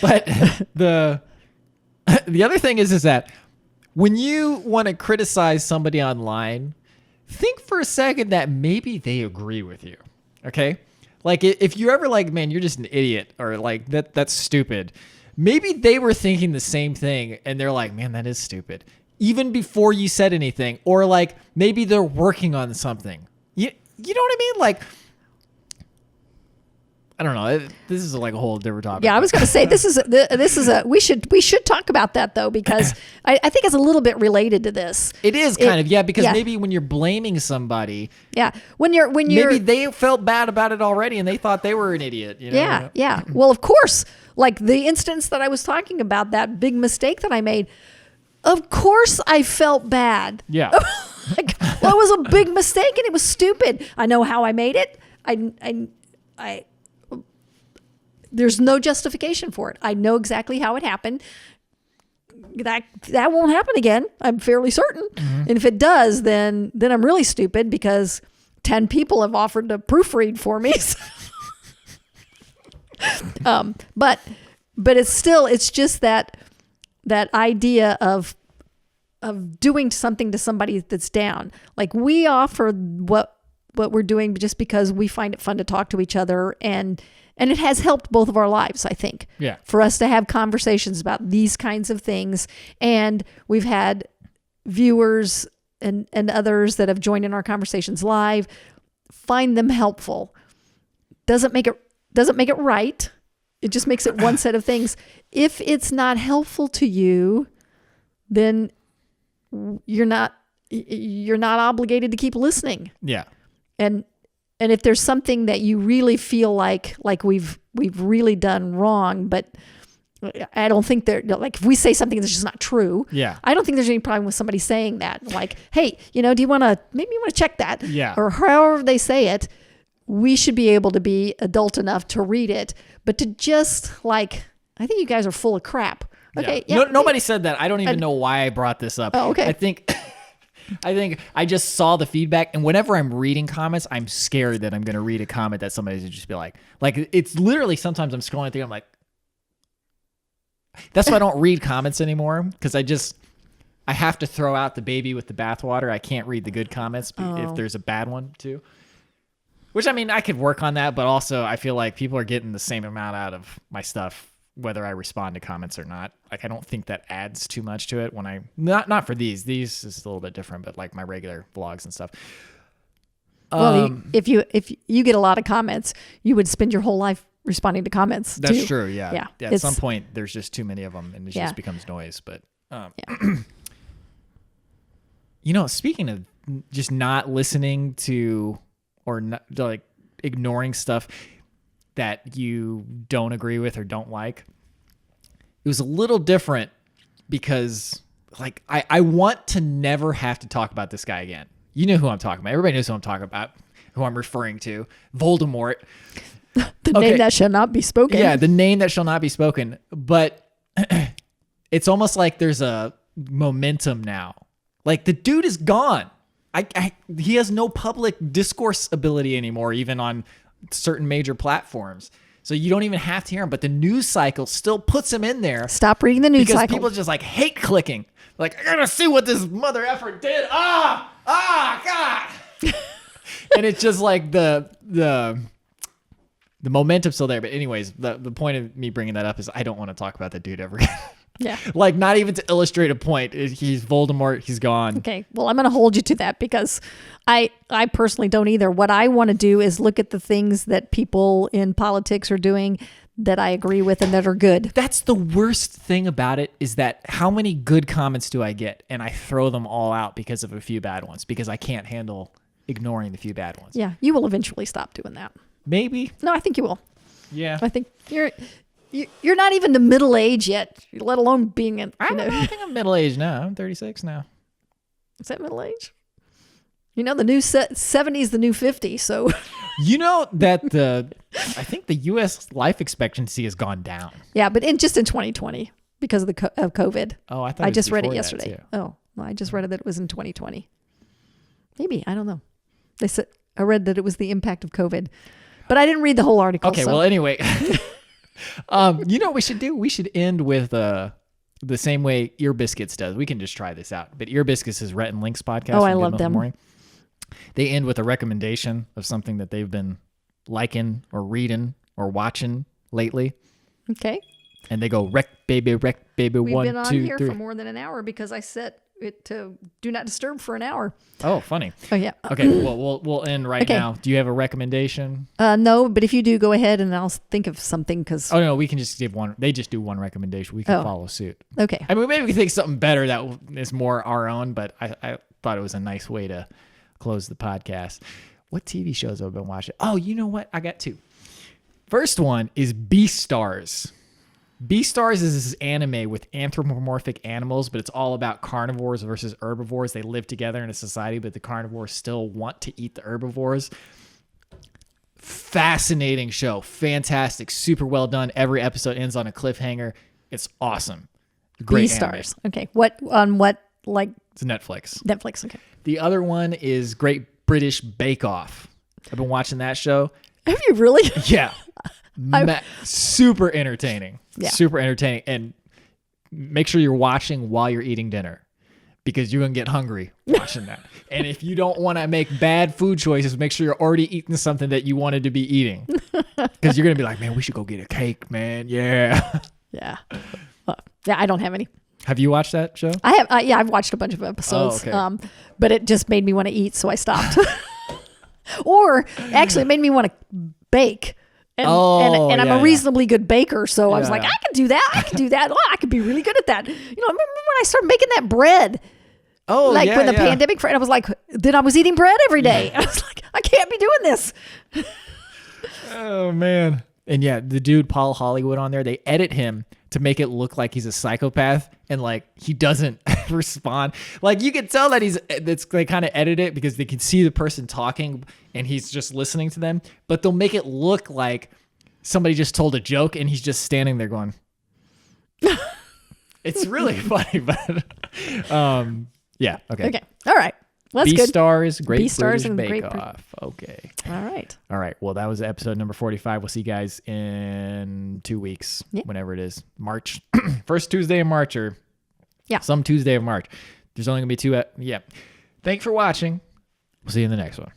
But the other thing is that when you want to criticize somebody online, think for a second that maybe they agree with you, okay? Like, if you're ever like, man, you're just an idiot, or like, that's stupid, maybe they were thinking the same thing, and they're like, man, that is stupid, even before you said anything. Or like, maybe they're working on something. You know what I mean? Like, I don't know. This is like a whole different topic. Yeah, I was going to say this is we should talk about that though, because I think it's a little bit related to this. It is kind of, yeah, because maybe when you're blaming somebody, when you're maybe they felt bad about it already and they thought they were an idiot. You know? Yeah. Well, of course, like the instance that I was talking about, that big mistake that I made. Of course, I felt bad. Yeah. Like, well, it was a big mistake and it was stupid. I know how I made it. I there's no justification for it. I know exactly how it happened. That won't happen again. I'm fairly certain. Mm-hmm. And if it does, then I'm really stupid because 10 people have offered to proofread for me. But it's just that idea of doing something to somebody that's down. Like, we offer what we're doing just because we find it fun to talk to each other, and it has helped both of our lives, I think. Yeah. For us to have conversations about these kinds of things. And we've had viewers and others that have joined in our conversations live find them helpful. Doesn't make it right. It just makes it one set of things. If it's not helpful to you, then you're not obligated to keep listening. Yeah. And if there's something that you really feel like we've really done wrong, but I don't think like, if we say something that's just not true, I don't think there's any problem with somebody saying that. Like, hey, do you want to check that? Yeah. Or however they say it, we should be able to be adult enough to read it, but to just I think you guys are full of crap. Okay. Yeah. Nobody said that. I don't even know why I brought this up. Oh, okay. I think I just saw the feedback, and whenever I'm reading comments, I'm scared that I'm going to read a comment that somebody's just be like it's literally, sometimes I'm scrolling through, I'm like, that's why I don't read comments anymore, because I have to throw out the baby with the bathwater. I can't read the good comments if there's a bad one too. Which, I mean, I could work on that, but also I feel like people are getting the same amount out of my stuff whether I respond to comments or not. Like, I don't think that adds too much to it when I not for these is a little bit different, but like my regular vlogs and stuff. Well, if you get a lot of comments, you would spend your whole life responding to comments. That's too. true. Yeah. Yeah. At some point, there's just too many of them, and it Yeah. just becomes noise. But Yeah. speaking of just not listening to or not, like ignoring stuff that you don't agree with or don't like, it was a little different because like I want to never have to talk about this guy again. You know who I'm talking about. Everybody knows who I'm talking about, who I'm referring to. Voldemort. The name that shall not be spoken. Yeah, the name that shall not be spoken. But it's almost like there's a momentum now. Like the dude is gone. He has no public discourse ability anymore, even on certain major platforms. So you don't even have to hear him. But the news cycle still puts him in there. Stop reading the news because cycle. people just like hate clicking. Like, I gotta see what this mother effer did. God. And it's just like the momentum's still there. But anyways, the point of me bringing that up is I don't want to talk about that dude ever again. Yeah. Like, not even to illustrate a point. He's Voldemort. He's gone. Okay. Well, I'm going to hold you to that because I personally don't either. What I want to do is look at the things that people in politics are doing that I agree with and that are good. That's the worst thing about it, is that how many good comments do I get? And I throw them all out because of a few bad ones, because I can't handle ignoring the few bad ones. Yeah. You will eventually stop doing that. Maybe. No, I think you will. Yeah. I think you're not even to middle age yet, let alone being in. I think I'm middle-aged now. I'm 36 now. Is that middle age? The new 70 is the new 50. So You know that I think the U.S. life expectancy has gone down. yeah, but just in 2020 because of of COVID. Oh, I thought I it was just read it before that, yesterday. too. Oh, well, I just read it that it was in 2020. Maybe, I don't know. They said I read that it was the impact of COVID, but I didn't read the whole article. Okay, so. well, anyway, you know what we should do? We should end with the same way Ear Biscuits does. We can just try this out. But Ear Biscuits is Rhett and Link's podcast. Oh, I from Good love Milk in the them. Morning. They end with a recommendation of something that they've been liking or reading or watching lately. Okay. And they go, wreck, baby, We've 1, been on 2, here 3. for more than an hour because I set it to do not disturb for an hour. Oh, funny. Oh, yeah. Okay, well, we'll end right Okay. now. Do you have a recommendation? No, but if you do, go ahead and I'll think of something because. Oh, no, we can just give one. They just do one recommendation. We can Oh. follow suit. Okay. I mean, maybe we can think something better that is more our own, but I thought it was a nice way to close the podcast. What TV shows have I been watching? Oh, you know what? I got 2. First one is Beastars. Beastars is this anime with anthropomorphic animals, but it's all about carnivores versus herbivores. They live together in a society, but the carnivores still want to eat the herbivores. Fascinating show. Fantastic. Super well done. Every episode ends on a cliffhanger. It's awesome. Great anime. Beastars. Okay. What like It's Netflix. Netflix? Okay. The other one is Great British Bake Off. I've been watching that show. Have you really? Yeah. Super entertaining. Yeah. Super entertaining. And make sure you're watching while you're eating dinner, because you're going to get hungry watching that. And if you don't want to make bad food choices, make sure you're already eating something that you wanted to be eating. Because you're going to be like, man, we should go get a cake, man. Yeah. Yeah. Yeah, I don't have any. Have you watched that show? I have. Yeah, I've watched a bunch of episodes. Oh, okay. But it just made me want to eat, so I stopped. Or actually, it made me want to bake. And I'm yeah, a reasonably good baker, so I was Yeah. like, I can do that. I can do that. Oh, I could be really good at that. Remember when I started making that bread? Oh, Like yeah, when the yeah. pandemic, I was like, then I was eating bread every day. I was like, I can't be doing this. Oh, man. And yeah, the dude, Paul Hollywood on there, they edit him to make it look like he's a psychopath, and like he doesn't respond. Like you can tell that they kind of edit it because they can see the person talking and he's just listening to them, but they'll make it look like somebody just told a joke and he's just standing there going, it's really funny, but yeah. Okay. Okay. All right. Well, that's good. Beastars, Great Beastars British and Bake Great Off. Okay. All right. All right. Well, that was episode number 45. We'll see you guys in 2 weeks, Yeah. whenever it is. March. First Tuesday in March, or Yeah. some Tuesday of March. There's only going to be 2. Yeah. Thanks for watching. We'll see you in the next one.